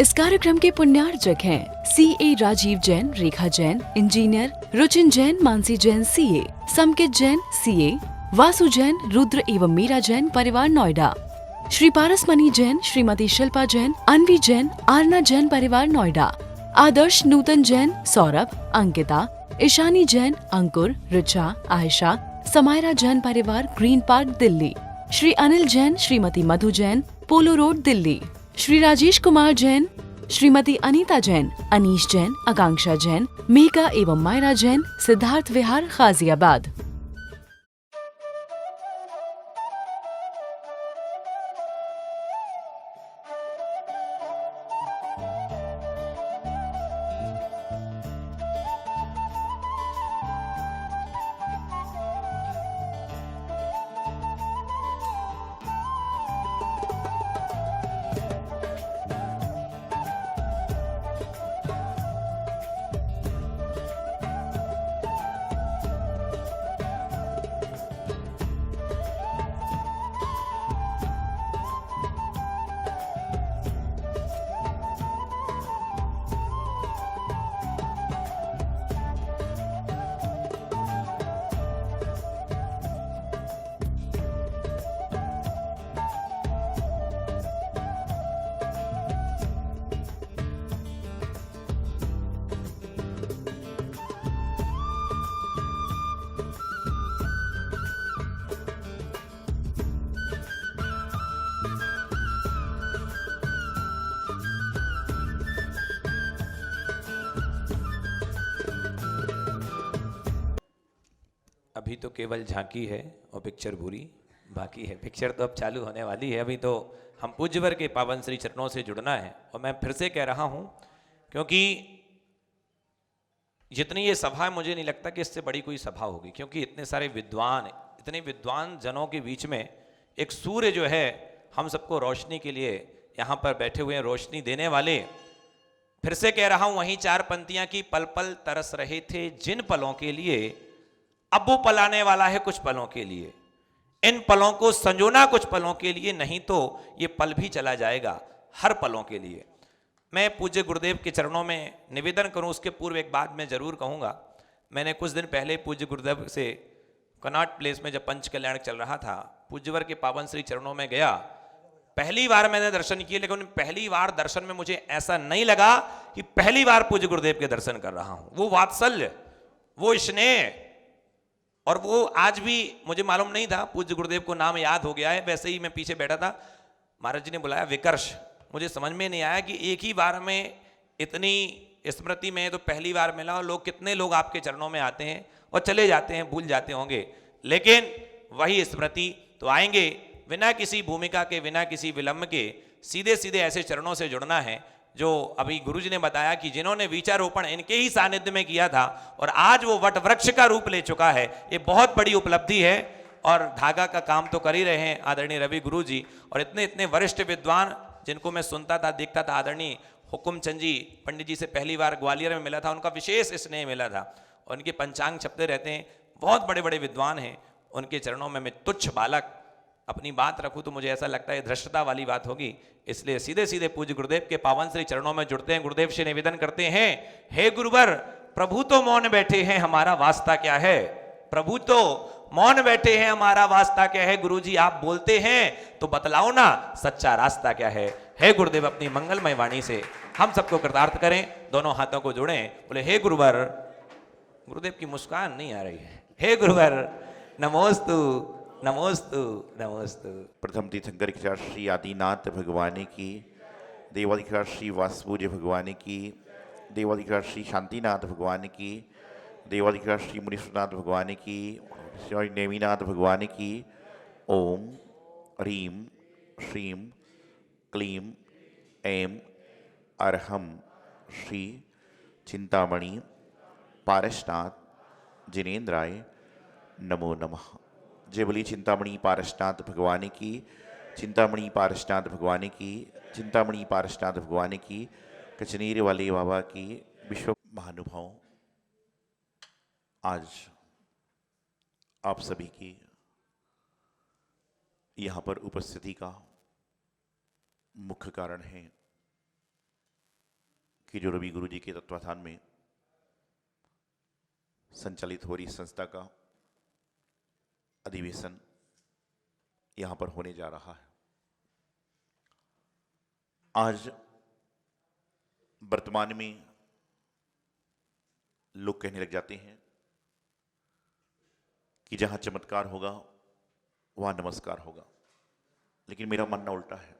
इस कार्यक्रम के पुण्यार्चक हैं CA Rajiv Jain, Rekha Jain engineer, Ruchin Jain, Mansi Jain CA, Samkit Jain CA, Vasu Jain, Rudra एवं मीरा जैन परिवार नोएडा, श्री पारसमणि जैन, श्रीमती शिल्पा जैन, अनवी जैन, आरना जैन परिवार नोएडा, आदर्श नूतन जैन, सौरभ, अंकिता, ईशानी जैन, अंकुर, रिचा, आयशा, समायरा जैन परिवार ग्रीन पार्क दिल्ली, श्री अनिल जैन, श्रीमती मधु जैन, पोलो रोड दिल्ली, श्री राजेश कुमार जैन, श्रीमती अनीता जैन, अनीश जैन, आकांक्षा जैन, मेघा एवं मायरा जैन, सिद्धार्थ विहार गाजियाबाद। अभी तो केवल झांकी है और पिक्चर पूरी बाकी है। पिक्चर तो अब चालू होने वाली है। अभी तो हम पूज्यवर के पावन श्री चरणों से जुड़ना है। और मैं फिर से कह रहा हूं, क्योंकि जितनी ये सभा है, मुझे नहीं लगता कि इससे बड़ी कोई सभा होगी, क्योंकि इतने सारे विद्वान, इतने विद्वान जनों के बीच में एक सूर्य जो है हम सबको रोशनी के लिए यहाँ पर बैठे हुए हैं, रोशनी देने वाले। फिर से कह रहा हूं, वहीं चार पंक्तियां की पल पल तरस रहे थे जिन पलों के लिए, अब वो पल आने वाला है कुछ पलों के लिए। इन पलों को संजोना कुछ पलों के लिए, नहीं तो ये पल भी चला जाएगा हर पलों के लिए। मैं पूज्य गुरुदेव के चरणों में निवेदन करूं, उसके पूर्व एक बात मैं जरूर कहूंगा। मैंने कुछ दिन पहले पूज्य गुरुदेव से कनॉट प्लेस में जब पंच कल्याण चल रहा था, पूज्यवर के पावन श्री चरणों में गया। पहली बार मैंने दर्शन किए, लेकिन पहली बार दर्शन में मुझे ऐसा नहीं लगा कि पहली बार पूज्य गुरुदेव के दर्शन कर रहा हूं। वो वात्सल्य, वो स्नेह, और वो आज भी मुझे मालूम नहीं था। पूज्य गुरुदेव को नाम याद हो गया है, वैसे ही मैं पीछे बैठा था, महाराज जी ने बुलाया विकर्ष। मुझे समझ में नहीं आया कि एक ही बार में इतनी स्मृति में तो पहली बार मिला, और लोग कितने लोग आपके चरणों में आते हैं और चले जाते हैं, भूल जाते होंगे, लेकिन वही स्मृति तो आएंगे बिना किसी भूमिका के, बिना किसी विलंब के, सीधे सीधे ऐसे चरणों से जुड़ना है जो अभी गुरुजी ने बताया कि जिन्होंने विचारोपण इनके ही सानिध्य में किया था और आज वो वट वृक्ष का रूप ले चुका है। ये बहुत बड़ी उपलब्धि है। और धागा का काम तो कर ही रहे हैं आदरणीय रवि गुरु जी, और इतने इतने वरिष्ठ विद्वान जिनको मैं सुनता था, देखता था। आदरणीय हुकुमचंद जी पंडित जी से पहली बार ग्वालियर में मिला था, उनका विशेष स्नेह मिला था, और उनके पंचांग छपते रहते हैं। बहुत बड़े बड़े विद्वान हैं, उनके चरणों में मैं तुच्छ बालक अपनी बात रखूं तो मुझे ऐसा लगता है धृष्टता वाली बात होगी। इसलिए सीधे सीधे पूज्य गुरुदेव के पावन श्री चरणों में जुड़ते हैं। गुरुदेव से निवेदन करते हैं, हे गुरुवर, प्रभु तो मौन बैठे हैं, हमारा वास्ता क्या है। प्रभु तो मौन बैठे हैं, हमारा वास्ता क्या है। गुरुजी आप बोलते हैं तो बतलाओ ना, सच्चा रास्ता क्या है। हे गुरुदेव, अपनी मंगलमय वाणी से हम सबको कृतार्थ करें। दोनों हाथों को जोड़ें, बोले हे गुरुवर। गुरुदेव की मुस्कान नहीं आ रही है। हे गुरुवर, नमोस्तु नमोस्तु नमोस्तु। प्रथम तीर्थंकर श्री आदिनाथ भगवान की, देवाधिकार श्री वासुदेव भगवान की, देवाधिकार श्री शांतिनाथ भगवान की, देवाधिकार श्री मुनीश्वरनाथ भगवान की, श्री नेमिनाथ भगवान की। ओम ह्रीम श्रीम क्लीम ऐम अर्हम श्री चिंतामणि पारसनाथ जिनेन्द्राय नमो नमः। जय बोली चिंतामणि पारसनाथ भगवान की, चिंतामणि पारसनाथ भगवान की, चिंतामणि पारसनाथ भगवान की, कचनेर वाले बाबा की। विश्व महानुभाव, आज आप सभी की यहाँ पर उपस्थिति का मुख्य कारण है कि जो रवि गुरु जी के तत्वाधान में संचालित हो रही संस्था का अधिवेशन यहां पर होने जा रहा है। आज वर्तमान में लोग कहने लग जाते हैं कि जहां चमत्कार होगा वहां नमस्कार होगा, लेकिन मेरा मानना उल्टा है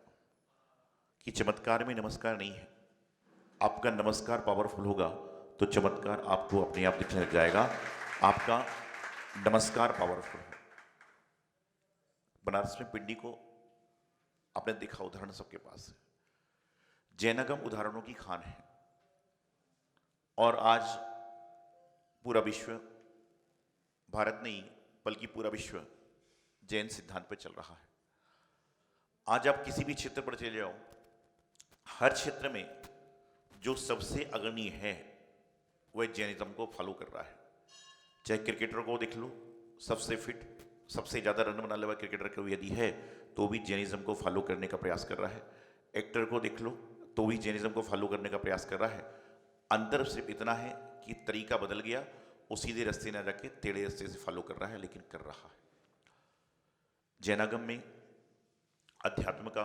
कि चमत्कार में नमस्कार नहीं है। आपका नमस्कार पावरफुल होगा तो चमत्कार आपको अपने आप दिखने लग जाएगा। आपका नमस्कार पावरफुल है। बनारस में पिंडी को आपने देखा, उदाहरण सबके पास है। जैनागम उदाहरणों की खान है और आज पूरा विश्व, भारत नहीं बल्कि पूरा विश्व जैन सिद्धांत पर चल रहा है। आज आप किसी भी क्षेत्र पर चले जाओ, हर क्षेत्र में जो सबसे अग्रणी है वह जैनिज्म को फॉलो कर रहा है। चाहे क्रिकेटर को देख लो, सबसे फिट, सबसे ज्यादा रन बनाने वाला क्रिकेटर कोई यदि है तो भी जैनिज्म को फॉलो करने का प्रयास कर रहा है। एक्टर को देख लो तो भी जैनिज्म को फॉलो करने का प्रयास कर रहा है। अंदर सिर्फ इतना है कि तरीका बदल गया, वो सीधे रास्ते ना जाके टेढ़े रास्ते से फॉलो कर रहा है, लेकिन कर रहा है। जैनागम में अध्यात्म का,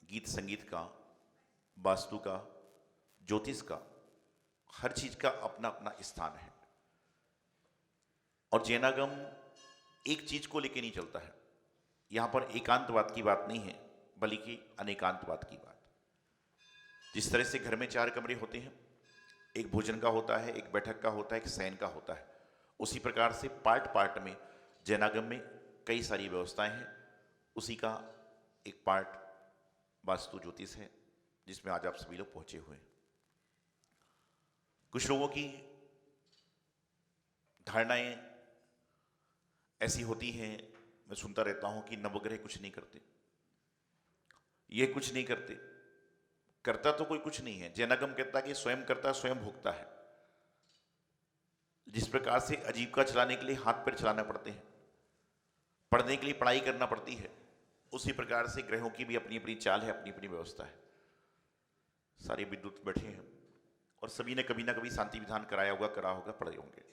गीत संगीत का, वास्तु का, ज्योतिष का, हर चीज का अपना अपना स्थान है। और जैनागम एक चीज को लेके नहीं चलता है। यहां पर एकांतवाद की बात नहीं है बल्कि अनेकांतवाद की बात। जिस तरह से घर में 4 कमरे होते हैं, एक भोजन का होता है, एक बैठक का होता है, एक शयन का होता है, उसी प्रकार से पार्ट पार्ट में जैनागम में कई सारी व्यवस्थाएं हैं। उसी का एक पार्ट वास्तु ज्योतिष है, जिसमें आज आप सभी लोग पहुंचे हुए हैं। कुछ लोगों की धारणाएं ऐसी होती हैं, मैं सुनता रहता हूं कि नवग्रह कुछ नहीं करते, ये कुछ नहीं करते। करता तो कोई कुछ नहीं है। जैनागम कहता है कि स्वयं करता, स्वयं भोगता है। जिस प्रकार से आजीविका चलाने के लिए हाथ पैर चलाना पड़ते हैं, पढ़ने के लिए पढ़ाई करना पड़ती है, उसी प्रकार से ग्रहों की भी अपनी अपनी चाल है, अपनी अपनी व्यवस्था है। सारे विद्युत बैठे हैं और सभी ने कभी ना कभी शांति विधान कराया होगा, करा होगा, पढ़े होंगे।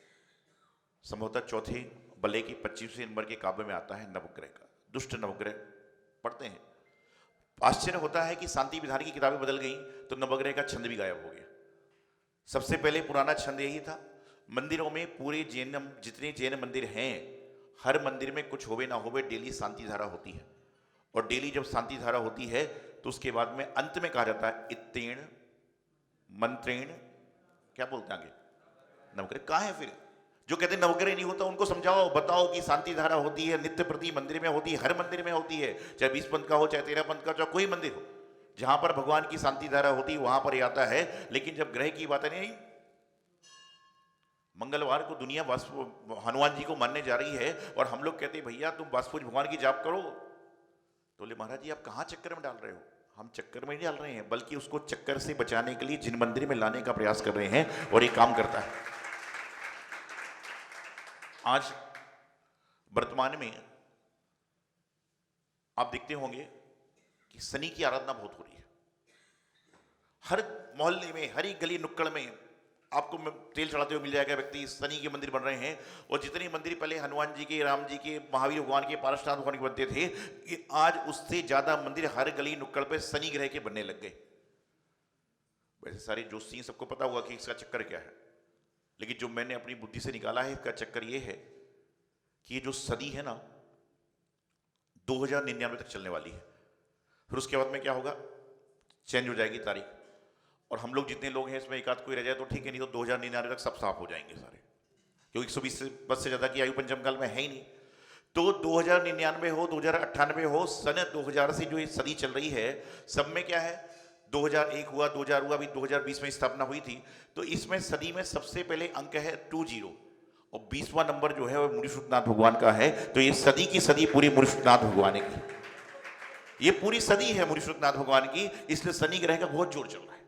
संभवतः चौथे बल्ले के 25वें नंबर के काव्य में आता है नवग्रह का, दुष्ट नवग्रह पढ़ते हैं। आश्चर्य होता है कि शांति विधान की किताबें बदल गई तो नवग्रह का छंद भी गायब हो गया। सबसे पहले पुराना छंद यही था। मंदिरों में पूरे जितने जैन मंदिर हैं, हर मंदिर में कुछ होवे ना होवे डेली शांति धारा होती है। और डेली जब शांति धारा होती है तो उसके बाद में अंत में कहा जाता है इत्तेण मंत्रेण, क्या बोलते हैं आगे, नवग्रह। कहाँ है फिर जो कहते हैं नवग्रह नहीं होता? उनको समझाओ, बताओ कि शांति धारा होती है, नित्य प्रति मंदिर में होती है, हर मंदिर में होती है, चाहे 20 पंथ का हो, चाहे 13 पंथ का, चाहे कोई मंदिर हो, जहां पर भगवान की शांति धारा होती है वहां पर आता है। लेकिन जब ग्रह की बात नहीं, मंगलवार को दुनिया हनुमान जी को मानने जा रही है और हम लोग कहते हैं भैया तुम वासुदेव भगवान की जाप करो, तो बोले महाराज जी आप कहां चक्कर में डाल रहे हो? हम चक्कर में नहीं डाल रहे हैं, बल्कि उसको चक्कर से बचाने के लिए जिन मंदिर में लाने का प्रयास कर रहे हैं और ये काम करता है। आज वर्तमान में आप देखते होंगे कि शनि की आराधना बहुत हो रही है। हर मोहल्ले में, हर एक गली नुक्कड़ में आपको तेल चढ़ाते हुए मिल जाएगा व्यक्ति। शनि के मंदिर बन रहे हैं और जितने मंदिर पहले हनुमान जी के, राम जी के, महावीर भगवान के, पारसनाथ भगवान के बनते थे, कि आज उससे ज्यादा मंदिर हर गली नुक्कड़ पे शनि ग्रह के बनने लग गए। वैसे सारे ज्योतिषी सबको पता होगा कि इसका चक्कर क्या है, लेकिन जो मैंने अपनी बुद्धि से निकाला है इसका चक्कर ये है कि ये जो सदी है ना 2099 तक चलने वाली है। फिर उसके बाद में क्या होगा, चेंज हो जाएगी तारीख, और हम लोग जितने लोग हैं इसमें एक आध कोई रह जाए तो ठीक है, नहीं तो 2099 तक सब साफ हो जाएंगे सारे, क्योंकि 120 वर्ष से ज्यादा की आयु पंचम काल में है ही नहीं। तो 2099 हो, 2098 हो, सन 2000 से जो ये सदी चल रही है, सब में क्या है, 2001 हुआ, 2000 हुआ, अभी 2020 में स्थापना हुई थी। तो इसमें सदी में सबसे पहले अंक है 20 और 20वां नंबर जो है वो मुनिश्रुतनाथ भगवान का है। तो ये सदी की सदी पूरी मुनिश्रुतनाथ भगवान की, ये पूरी सदी है मुनिश्रुतनाथ भगवान की, इसलिए शनि ग्रह का बहुत जोर चल रहा है।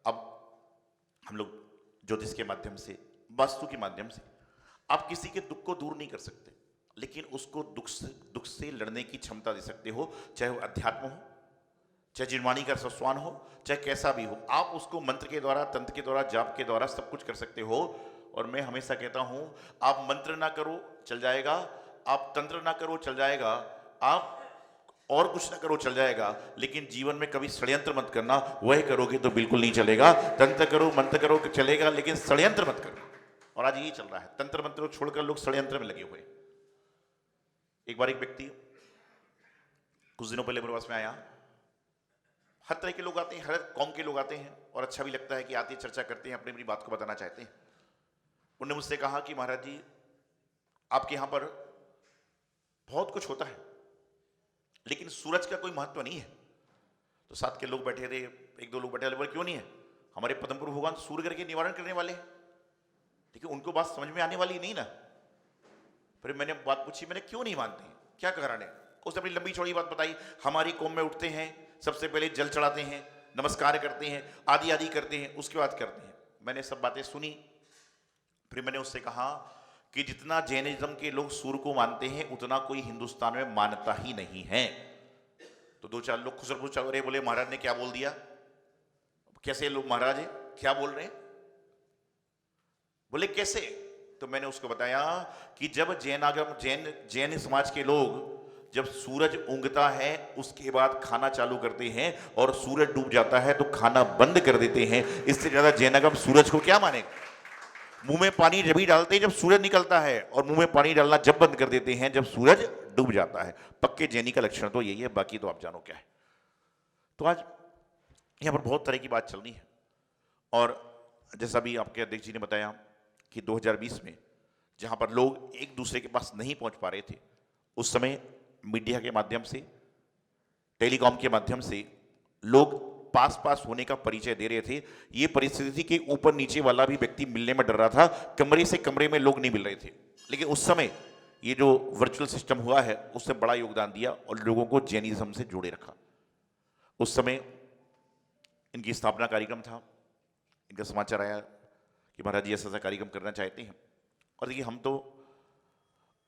अब हम लोग ज्योतिष के माध्यम से, वास्तु के माध्यम से आप किसी के दुख को दूर नहीं कर सकते, लेकिन उसको दुख से लड़ने की क्षमता दे सकते हो, चाहे वो अध्यात्म हो, चाहे जिनवाणी का रसस्वान हो, चाहे कैसा भी हो, आप उसको मंत्र के द्वारा, तंत्र के द्वारा, जाप के द्वारा सब कुछ कर सकते हो। और मैं हमेशा कहता हूं, आप मंत्र ना करो चल जाएगा, आप तंत्र ना करो चल जाएगा, आप और कुछ ना करो चल जाएगा, लेकिन जीवन में कभी षड्यंत्र मत करना। वह करोगे तो बिल्कुल नहीं चलेगा। तंत्र करो, मंत्र करो चलेगा, लेकिन षड्यंत्र मत करना। और आज यही चल रहा है, तंत्र मंत्र को छोड़कर लोग षड्यंत्र में लगे हुए। एक बार एक व्यक्ति कुछ दिनों पहले मेरे पास में आया। हर तरह के लोग आते हैं, हर कौम के लोग आते हैं, और अच्छा भी लगता है कि आते चर्चा करते हैं, अपनी अपनी बात को बताना चाहते हैं। उन्होंने मुझसे कहा कि महाराज जी, आपके यहां पर बहुत कुछ होता है, लेकिन सूरज का कोई महत्व नहीं है। तो साथ के लोग बैठे थे, एक दो लोग बैठे, बोले क्यों नहीं है? हमारे पद्म प्रभु भगवान सूर्य ग्रह के निवारण करने वाले हैं। देखिए, उनको बात समझ में आने वाली नहीं ना। फिर मैंने बात पूछी, मैंने क्यों नहीं मानते हैं, क्या कारण है? उसने अपनी लंबी चौड़ी बात बताई। हमारी कौम में उठते हैं, सबसे पहले जल चढ़ाते हैं, नमस्कार करते हैं, आदि आदि करते हैं, उसके बाद करते हैं। मैंने सब बातें सुनी। फिर मैंने उससे कहा कि जितना जैनिज्म के लोग सूर्य को मानते हैं, उतना कोई हिंदुस्तान में मानता ही नहीं है। तो दो चार लोग खुसर चल रहे, बोले महाराज ने क्या बोल दिया? कैसे लोग महाराज है, क्या बोल रहे हैं? बोले कैसे? तो मैंने उसको बताया कि जब जैन समाज के लोग जब सूरज उगता है उसके बाद खाना चालू करते हैं, और सूरज डूब जाता है तो खाना बंद कर देते हैं। इससे ज्यादा जैनागम सूरज को क्या मानेगा? मुंह में पानी जब ही डालते हैं जब सूरज निकलता है, और मुंह में पानी डालना जब बंद कर देते हैं जब सूरज डूब जाता है। पक्के जैनी का लक्षण तो यही है, बाकी तो आप जानो क्या है। तो आज यहां पर बहुत तरह की बात चल रही है। और जैसा भी आपके अध्यक्ष जी ने बताया कि 2020 में जहां पर लोग एक दूसरे के पास नहीं पहुंच पा रहे थे, उस समय मीडिया के माध्यम से, टेलीकॉम के माध्यम से लोग पास होने का परिचय दे रहे थे। ये परिस्थिति थी कि ऊपर नीचे वाला भी व्यक्ति मिलने में डर रहा था, कमरे से कमरे में लोग नहीं मिल रहे थे। लेकिन उस समय ये जो वर्चुअल सिस्टम हुआ है उसने बड़ा योगदान दिया और लोगों को जैनिज्म से जोड़े रखा। उस समय इनकी स्थापना कार्यक्रम था, इनका समाचार आया कि महाराज जी ऐसा कार्यक्रम करना चाहते हैं। और देखिए, हम तो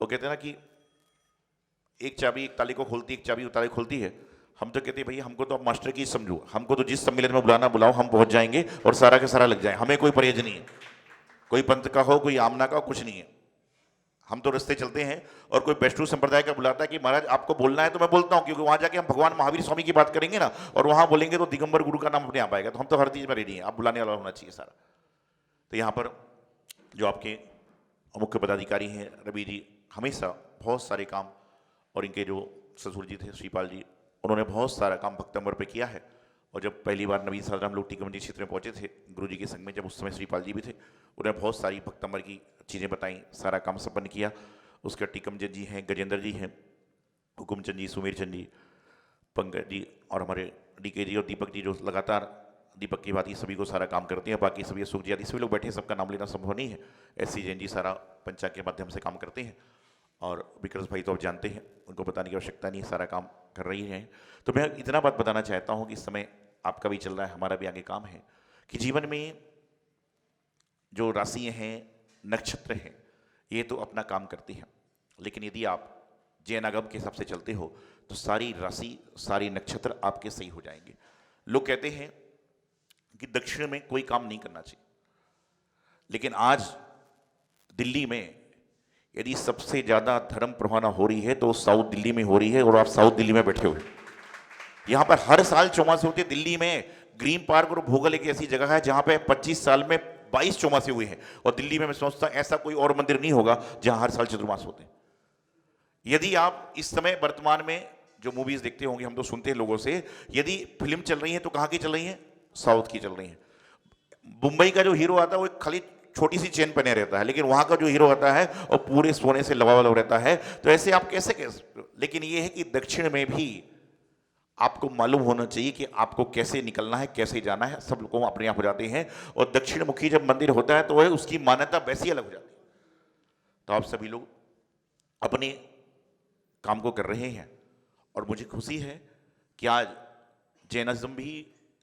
वो कहते हैं ना कि एक चाबी एक ताले को खोलती, एक चाबी ताले खोलती है। हम तो कहते हैं भैया, हमको तो आप मास्टर की समझो, हमको तो जिस सम्मेलन में बुलाना बुलाओ, हम पहुंच जाएंगे और सारा का सारा लग जाए, हमें कोई परहेज नहीं है। कोई पंथ का हो, कोई आमना का, कुछ नहीं है। हम तो रास्ते चलते हैं। और कोई वैष्णव संप्रदाय का बुलाता है कि महाराज आपको बोलना है, तो मैं बोलता हूं, क्योंकि वहां जाके हम भगवान महावीर स्वामी की बात करेंगे ना, और वहां बोलेंगे तो दिगंबर गुरु का नाम अपने आप आएगा। तो हम तो हर चीज में रेडी हैं, आप बुलाने वाला होना चाहिए सारा। तो यहाँ पर जो आपके मुख्य पदाधिकारी हैं रवि जी, हमेशा बहुत सारे काम, और इनके जो ससुर जी थे श्रीपाल जी, उन्होंने बहुत सारा काम भक्तंबर पे किया है। और जब पहली बार नवीन साधराम लोग टीकमंडी क्षेत्र में पहुंचे थे गुरु जी के संग में, जब उस समय श्रीपाल जी भी थे, उन्होंने बहुत सारी भक्तंबर की चीज़ें बताई, सारा काम संपन्न किया। उसके टीकमचंद जी हैं, गजेंद्र जी हैं, हुकुमचंद जी, सुमेर चंद जी, पंकज जी, और हमारे डीके जी और दीपक जी, जो लगातार दीपक की बात ही सभी को सारा काम करते हैं। बाकी सभी सुख जी आदि सभी लोग बैठे हैं, सबका नाम लेना संभव नहीं है। ऐसी जैन जी सारा पंचायत के माध्यम से काम करते हैं। और विक्रस भाई तो आप जानते हैं, उनको बताने की आवश्यकता नहीं, सारा काम कर रही हैं। तो मैं इतना बात बताना चाहता हूं कि इस समय आपका भी चल रहा है, हमारा भी आगे काम है कि जीवन में जो राशियां हैं, नक्षत्र हैं, ये तो अपना काम करती हैं। लेकिन यदि आप जैन आगम के हिसाब से चलते हो तो सारी राशि, सारी नक्षत्र आपके सही हो जाएंगे। लोग कहते हैं कि दक्षिण में कोई काम नहीं करना चाहिए, लेकिन आज दिल्ली में यदि सबसे ज्यादा धर्म प्रभावना हो रही है तो साउथ दिल्ली में हो रही है, और आप साउथ दिल्ली में बैठे हुए। यहां पर हर साल चौमासे होते हैं। दिल्ली में ग्रीन पार्क और भोगल एक ऐसी जगह है जहां पे 25 साल में 22 चौमासे हुए हैं, और दिल्ली में मैं समझता ऐसा कोई और मंदिर नहीं होगा जहां हर साल चतुर्मास होते हैं। यदि आप इस समय वर्तमान में जो मूवीज देखते होंगे, हम तो सुनते हैं लोगों से, यदि फिल्म चल रही है तो कहां की चल रही है? साउथ की चल रही है। मुंबई का जो हीरो आता है वो खाली छोटी सी चेन पहने रहता है, लेकिन वहां का जो हीरो आता है और पूरे सोने से लबालब रहता है। तो ऐसे आप कैसे लेकिन ये है कि दक्षिण में भी आपको मालूम होना चाहिए कि आपको कैसे निकलना है, कैसे जाना है। सब लोगों अपने आप हो जाते हैं, और दक्षिण मुखी जब मंदिर होता है तो वह उसकी मान्यता वैसी अलग हो जाती है। तो आप सभी लोग अपने काम को कर रहे हैं, और मुझे खुशी है कि आज जैनिज्म भी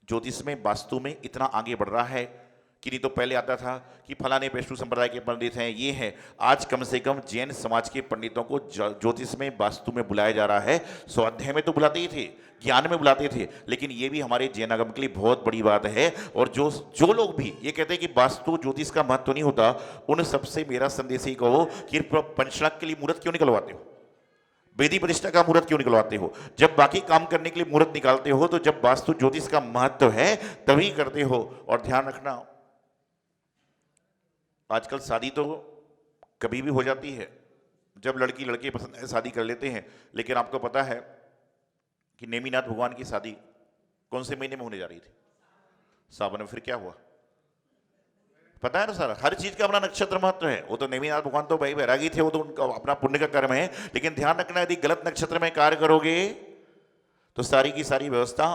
ज्योतिष में, वास्तु में इतना आगे बढ़ रहा है कि नहीं तो पहले आता था कि फलाने वैष्णव संप्रदाय के पंडित हैं, ये हैं। आज कम से कम जैन समाज के पंडितों को ज्योतिष में, वास्तु में बुलाया जा रहा है। स्वाध्याय में तो बुलाते ही थे, ज्ञान में बुलाते थे, लेकिन ये भी हमारे जैन आगम के लिए बहुत बड़ी बात है। और जो लोग भी ये कहते हैं कि वास्तु ज्योतिष का महत्व नहीं होता, उन सबसे मेरा संदेश ही कहो कि पंचनाग के लिए मुहूर्त क्यों निकलवाते हो, वेदी प्रतिष्ठा का मुहूर्त क्यों निकलवाते हो? जब बाकी काम करने के लिए मुहूर्त निकालते हो तो जब वास्तु ज्योतिष का महत्व है तभी करते हो। और ध्यान रखना, आजकल शादी तो कभी भी हो जाती है, जब लड़की लड़के पसंद है शादी कर लेते हैं। लेकिन आपको पता है कि नेमिनाथ भगवान की शादी कौन से महीने में होने जा रही थी? सावन में। फिर क्या हुआ पता है ना सारा, हर चीज का अपना नक्षत्र महत्व है। वो तो नेमिनाथ भगवान तो भाई वैरागी थे, वो तो उनका अपना पुण्य का कर्म है। लेकिन ध्यान रखना, यदि गलत नक्षत्र में कार्य करोगे तो सारी की सारी व्यवस्था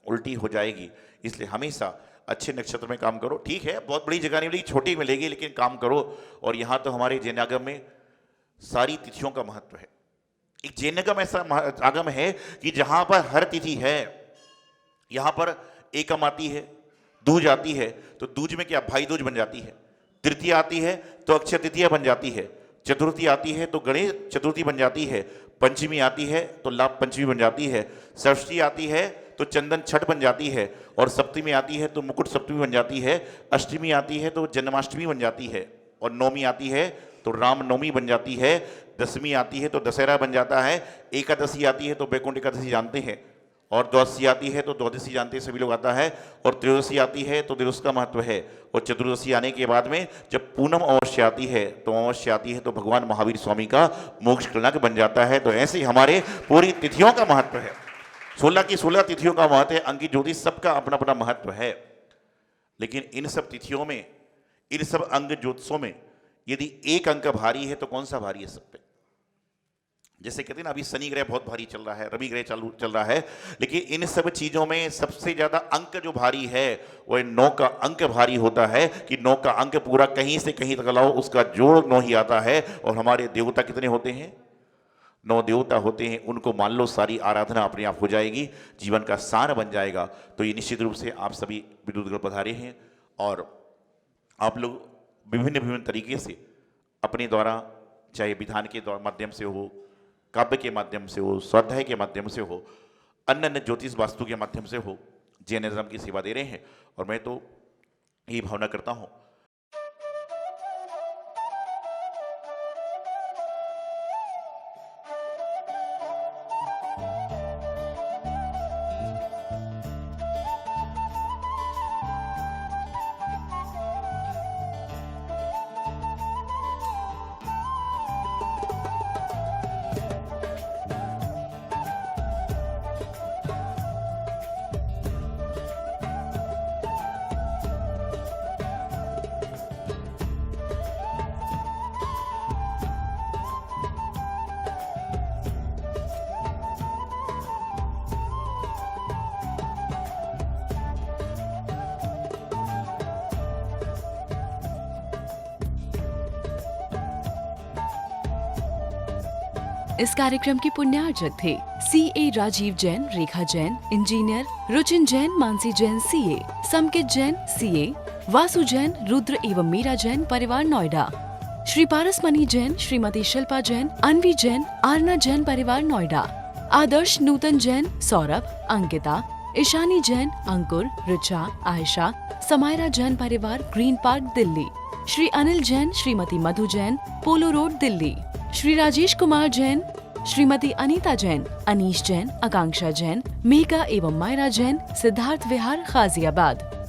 उल्टी हो जाएगी। इसलिए हमेशा अच्छे नक्षत्र में काम करो। ठीक है, बहुत बड़ी जगह नहीं मिलेगी, छोटी मिलेगी, लेकिन काम करो। और यहाँ तो हमारे जैन आगम में सारी तिथियों का महत्व है। एक जैन आगम ऐसा आगम है कि जहां पर हर तिथि है, यहां पर एकम आती है, दूज आती है तो दूज में क्या भाई दूज बन जाती है, तृतीया आती है तो अक्षय तृतीया बन जाती है, चतुर्थी आती है तो गणेश चतुर्थी बन जाती है, पंचमी आती है तो लाभ पंचमी बन जाती है, षष्ठी आती है तो चंदन छठ बन जाती है, और सप्तमी आती है तो मुकुट सप्तमी बन जाती है, अष्टमी आती है तो जन्माष्टमी बन जाती है, और नौमी आती है तो राम नवमी बन जाती है, दसवीं आती है तो दशहरा बन जाता है, एकादशी आती है तो वैकुंठ एकादशी जानते हैं, और द्वादशी आती है तो द्वादशी जानते हैं सभी लोग आता है, और त्रयोदशी आती है तो दिवस का महत्व है, और चतुर्दशी आने के बाद में जब पूनम अमावस्या आती है तो अमावस्या आती है तो भगवान महावीर स्वामी का मोक्ष कलंक बन जाता है। तो ऐसे ही हमारे पूरी तिथियों का महत्व है, 16 की 16 तिथियों का महत्व है। अंकी ज्योतिष सबका अपना अपना महत्व है, लेकिन इन सब तिथियों में, इन सब अंग ज्योतिषों में यदि एक अंक भारी है तो कौन सा भारी है सब पे? जैसे कहते हैं ना, अभी शनि ग्रह बहुत भारी चल रहा है, रवि ग्रह चल रहा है, लेकिन इन सब चीजों में सबसे ज्यादा अंक जो भारी है वो 9 का अंक भारी होता है। कि 9 का अंक पूरा कहीं से कहीं तक लाओ, उसका जोड़ 9 ही आता है। और हमारे देवता कितने होते हैं? 9 देवता होते हैं। उनको मान लो, सारी आराधना अपने आप हो जाएगी, जीवन का सार बन जाएगा। तो ये निश्चित रूप से आप सभी विद्युत पधारे हैं, और आप लोग विभिन्न विभिन्न तरीके से अपने द्वारा, चाहे विधान के माध्यम से हो, काव्य के माध्यम से हो, स्वाध्याय के माध्यम से हो, अन्य अन्य ज्योतिष वास्तु के माध्यम से हो, जैनिज्म की सेवा दे रहे हैं। और मैं तो यही भावना करता हूँ इस कार्यक्रम के पुण्यार्जक थे CA Rajiv Jain, Rekha Jain engineer, Ruchin Jain, Mansi Jain CA, Samkit Jain CA, Vasu Jain, Rudra एवं मीरा जैन परिवार नोएडा, श्री पारस मणि जैन, श्रीमती शिल्पा जैन, अनवी जैन, आरना जैन परिवार नोएडा, आदर्श नूतन जैन, सौरभ, अंकिता, ईशानी जैन, अंकुर, ऋचा, आयशा, समायरा जैन परिवार ग्रीन पार्क दिल्ली, श्री अनिल जैन, श्रीमती मधु जैन, पोलो रोड दिल्ली, श्री राजेश कुमार जैन, श्रीमती अनीता जैन, अनीश जैन, आकांक्षा जैन, मेघा एवं मायरा जैन, सिद्धार्थ विहार गाजियाबाद।